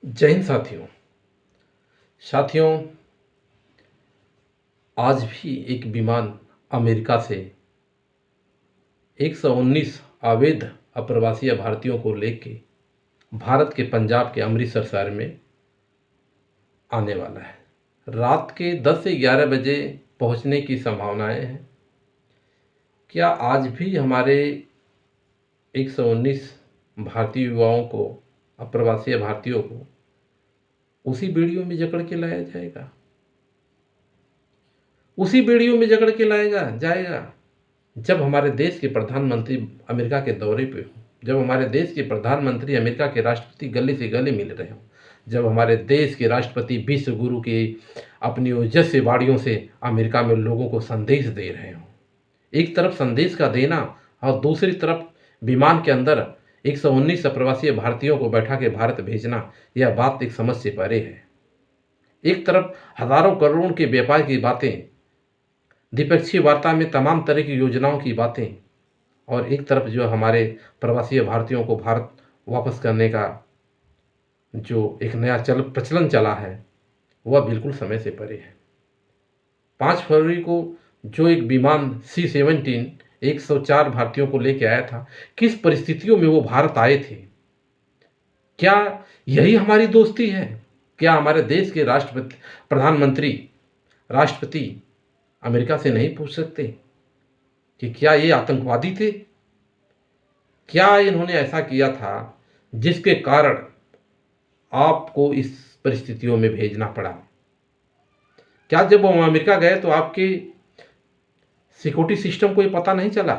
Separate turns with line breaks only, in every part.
जय हिंद साथियों। आज भी एक विमान अमेरिका से 119 अवैध अप्रवासी भारतीयों को लेके भारत के पंजाब के अमृतसर शहर में आने वाला है। रात के 10 से 11 बजे पहुंचने की संभावनाएं हैं। क्या आज भी हमारे 119 भारतीय युवाओं को, अप्रवासी भारतीयों को उसी बेड़ियों में जकड़ के लाया जाएगा? उसी बेड़ियों में जकड़ के लाएगा जाएगा जब हमारे देश के प्रधानमंत्री अमेरिका के दौरे पे हो, जब हमारे देश के प्रधानमंत्री अमेरिका के राष्ट्रपति गले से गले मिल रहे हो, जब हमारे देश के राष्ट्रपति विश्व गुरु के अपनी ओजस्वी वाणियों से अमेरिका में लोगों को संदेश दे रहे हो। एक तरफ संदेश का देना और दूसरी तरफ विमान के अंदर 119 अप्रवासी भारतीयों को बैठा के भारत भेजना, यह बात एक समझ से परे है। एक तरफ हजारों करोड़ों के व्यापार की बातें, द्विपक्षीय वार्ता में तमाम तरह की योजनाओं की बातें, और एक तरफ जो हमारे प्रवासी भारतीयों को भारत वापस करने का जो एक नया प्रचलन चला है, वह बिल्कुल समय से परे है। 5 फरवरी को जो एक विमान C-17 104 भारतीयों को लेकर आया था, किस परिस्थितियों में वो भारत आए थे? क्या यही हमारी दोस्ती है? क्या हमारे देश के राष्ट्रपति अमेरिका से नहीं पूछ सकते कि क्या ये आतंकवादी थे? क्या इन्होंने ऐसा किया था जिसके कारण आपको इस परिस्थितियों में भेजना पड़ा? क्या जब वो अमेरिका गए तो आपके सिक्योरिटी सिस्टम को ये पता नहीं चला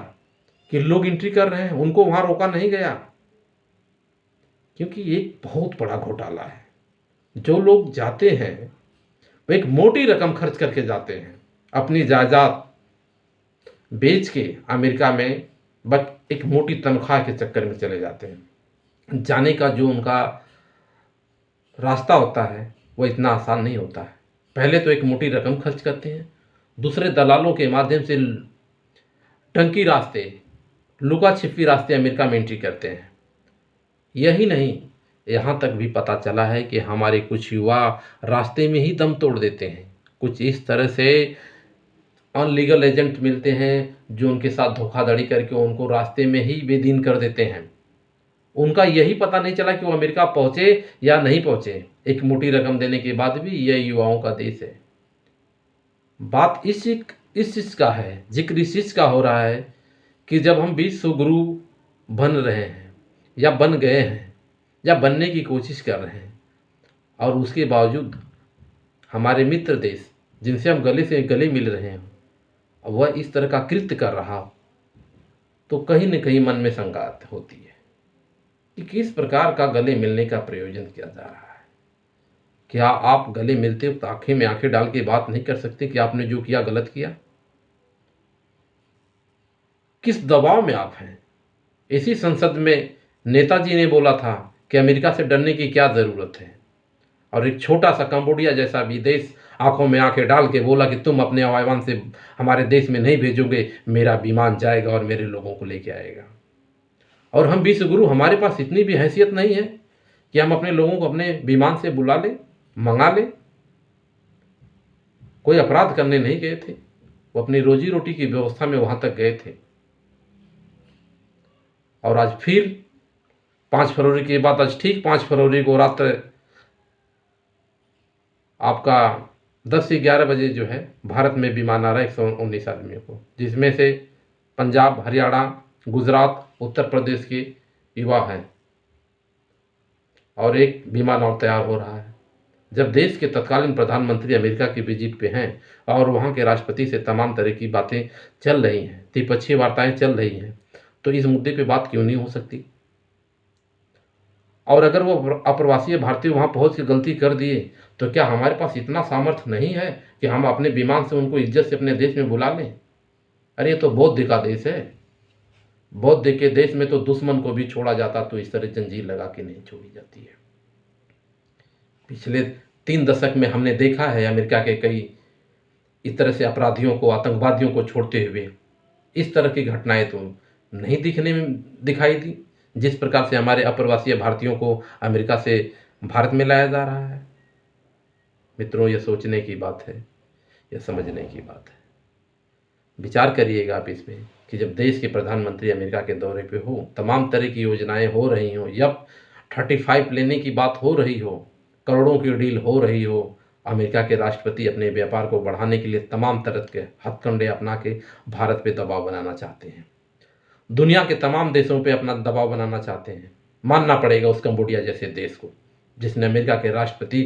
कि लोग एंट्री कर रहे हैं, उनको वहां रोका नहीं गया? क्योंकि एक बहुत बड़ा घोटाला है। जो लोग जाते हैं वो एक मोटी रकम खर्च करके जाते हैं, अपनी जायदाद बेच के अमेरिका में, बस एक मोटी तनख्वाह के चक्कर में चले जाते हैं। जाने का जो उनका रास्ता होता है वो इतना आसान नहीं होता है। पहले तो एक मोटी रकम खर्च करते हैं, दूसरे दलालों के माध्यम से टंकी रास्ते, लुका छिपी रास्ते अमेरिका में एंट्री करते हैं। यही नहीं, यहाँ तक भी पता चला है कि हमारे कुछ युवा रास्ते में ही दम तोड़ देते हैं। कुछ इस तरह से अनलीगल एजेंट मिलते हैं जो उनके साथ धोखाधड़ी करके उनको रास्ते में ही बेदीन कर देते हैं। उनका यही पता नहीं चला कि वो अमेरिका पहुंचे या नहीं पहुंचे। एक मोटी रकम देने के बाद भी यह युवाओं का देश है। बात इस चीज़ का है, जिक्र इस चीज़ का हो रहा है कि जब हम विश्व गुरु बन रहे हैं या बन गए हैं या बनने की कोशिश कर रहे हैं, और उसके बावजूद हमारे मित्र देश जिनसे हम गले से गले मिल रहे हैं वह इस तरह का कृत्य कर रहा, तो कहीं न कहीं मन में शंका होती है कि किस प्रकार का गले मिलने का प्रयोजन किया जा रहा है। क्या आप गले मिलते वक्त आंखें में आंखें डाल के बात नहीं कर सकते कि आपने जो किया गलत किया? किस दबाव में आप हैं? इसी संसद में नेताजी ने बोला था कि अमेरिका से डरने की क्या ज़रूरत है, और एक छोटा सा कंबोडिया जैसा भी देश आंखों में आंखें डाल के बोला कि तुम अपने हवाईवान से हमारे देश में नहीं भेजोगे, मेरा विमान जाएगा और मेरे लोगों को लेके आएगा। और हम विश्व गुरु, हमारे पास इतनी भी हैसियत नहीं है कि हम अपने लोगों को अपने विमान से बुला ले, मंगा ले। कोई अपराध करने नहीं गए थे, वो अपनी रोजी रोटी की व्यवस्था में वहां तक गए थे। और आज फिर 5 फरवरी के बाद, आज ठीक 5 फरवरी को रात्र आपका 10 से 11 बजे जो है भारत में विमान आ रहा है 119 आदमियों को, जिसमें से पंजाब, हरियाणा, गुजरात, उत्तर प्रदेश के युवा हैं, और एक विमान और तैयार हो रहा है। जब देश के तत्कालीन प्रधानमंत्री अमेरिका की विजिट पे हैं और वहाँ के राष्ट्रपति से तमाम तरह की बातें चल रही हैं, द्विपक्षीय वार्ताएं चल रही हैं, तो इस मुद्दे पे बात क्यों नहीं हो सकती? और अगर वो अप्रवासी भारतीय वहाँ पहुँच के गलती कर दिए तो क्या हमारे पास इतना सामर्थ्य नहीं है कि हम अपने विमान से उनको इज्जत से अपने देश में बुला लें? अरे ये तो बौद्ध का देश है। बौद्ध के देश में तो दुश्मन को भी छोड़ा जाता तो इस तरह जंजीर लगा के नहीं छोड़ी जाती है। पिछले 3 दशक में हमने देखा है अमेरिका के कई इस तरह से अपराधियों को, आतंकवादियों को छोड़ते हुए। इस तरह की घटनाएं तो नहीं दिखाई दी जिस प्रकार से हमारे अप्रवासी भारतीयों को अमेरिका से भारत में लाया जा रहा है। मित्रों, यह सोचने की बात है, यह समझने की बात है। विचार करिएगा आप इसमें कि जब देश के प्रधानमंत्री अमेरिका के दौरे पे हो, तमाम तरह की योजनाएं हो रही हो, जब 35 लेने की बात हो रही हो, करोड़ों की डील हो रही हो, अमेरिका के राष्ट्रपति अपने व्यापार को बढ़ाने के लिए तमाम तरह के हथकंडे अपना के भारत पे दबाव बनाना चाहते हैं, दुनिया के तमाम देशों पे अपना दबाव बनाना चाहते हैं। मानना पड़ेगा उस कंबोडिया जैसे देश को, जिसने अमेरिका के राष्ट्रपति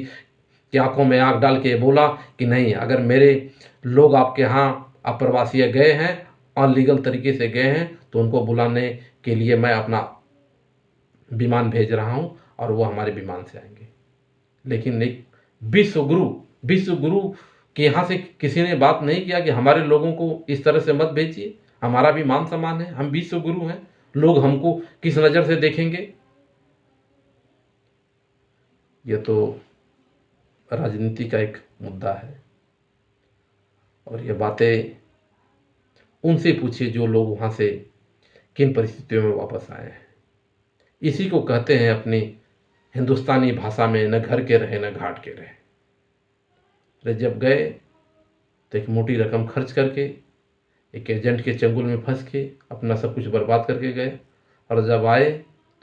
की आंखों में आंख डाल के बोला कि नहीं, अगर मेरे लोग आपके यहाँ अप्रवासी गए हैं, अनलीगल तरीके से गए हैं, तो उनको बुलाने के लिए मैं अपना विमान भेज रहा हूं और वो हमारे विमान से आएंगे। लेकिन एक विश्व गुरु के यहाँ से किसी ने बात नहीं किया कि हमारे लोगों को इस तरह से मत भेजिए, हमारा भी मान सम्मान है, हम विश्व गुरु हैं, लोग हमको किस नज़र से देखेंगे। यह तो राजनीति का एक मुद्दा है, और ये बातें उनसे पूछिए जो लोग वहाँ से किन परिस्थितियों में वापस आए हैं। इसी को कहते हैं अपनी हिंदुस्तानी भाषा में, न घर के रहे न घाट के रहे। अरे जब गए तो एक मोटी रकम खर्च करके एक एजेंट के चंगुल में फंस के अपना सब कुछ बर्बाद करके गए, और जब आए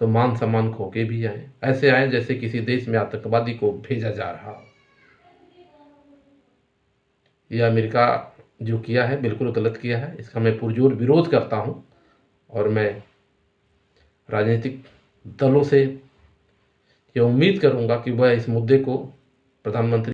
तो मान सम्मान खो के भी आए। ऐसे आए जैसे किसी देश में आतंकवादी को भेजा जा रहा हो। यह अमेरिका जो किया है बिल्कुल गलत किया है, इसका मैं पुरजोर विरोध करता हूं, और मैं राजनीतिक दलों से ये उम्मीद करूंगा कि वह इस मुद्दे को प्रधानमंत्री